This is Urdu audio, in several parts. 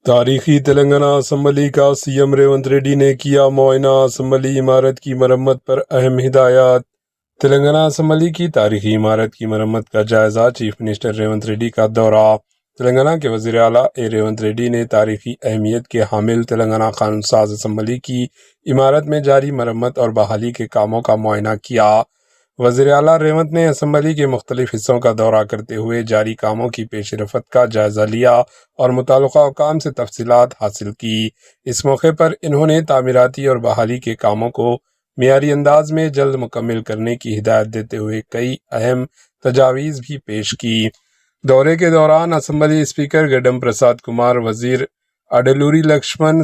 تاریخی تلنگانہ اسمبلی کا سی ایم ریونت ریڈی نے کیا معائنہ، اسمبلی عمارت کی مرمت پر اہم ہدایات۔ تلنگانہ اسمبلی کی تاریخی عمارت کی مرمت کا جائزہ، چیف منسٹر ریونت ریڈی کا دورہ۔ تلنگانہ کے وزیر اعلیٰ ریونت ریڈی نے تاریخی اہمیت کے حامل تلنگانہ قانون ساز اسمبلی کی عمارت میں جاری مرمت اور بحالی کے کاموں کا معائنہ کیا۔ وزیر اعلیٰ ریونت نے اسمبلی کے مختلف حصوں کا دورہ کرتے ہوئے جاری کاموں کی پیش رفت کا جائزہ لیا اور متعلقہ حکام سے تفصیلات حاصل کی۔ اس موقع پر انہوں نے تعمیراتی اور بحالی کے کاموں کو معیاری انداز میں جلد مکمل کرنے کی ہدایت دیتے ہوئے کئی اہم تجاویز بھی پیش کی۔ دورے کے دوران اسمبلی اسپیکر گڈم پرساد کمار، وزیر اڈلوری لکشمن،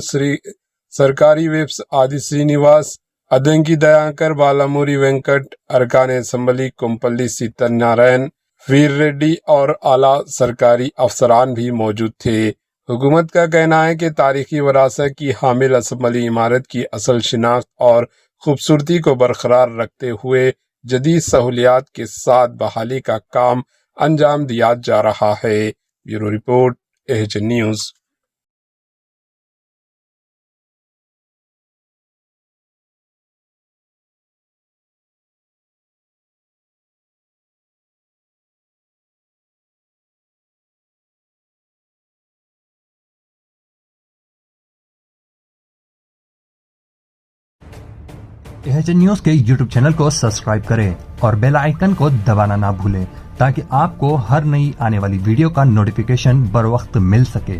سرکاری ویپس آدی سرینیواس، ادنکی دیانکر، بالاموری وینکٹ، ارکان اسمبلی کومپلی سیتا نارائن، ویر ریڈی اور اعلیٰ سرکاری افسران بھی موجود تھے۔ حکومت کا کہنا ہے کہ تاریخی وراثت کی حامل اسمبلی عمارت کی اصل شناخت اور خوبصورتی کو برقرار رکھتے ہوئے جدید سہولیات کے ساتھ بحالی کا کام انجام دیا جا رہا ہے۔ Bureau report, AHN news. AHN news کے YouTube چینل کو سبسکرائب کریں اور بیل آئیکن کو دبانا نہ بھولیں تاکہ آپ کو ہر نئی آنے والی ویڈیو کا نوٹیفیکیشن بر وقت مل سکے۔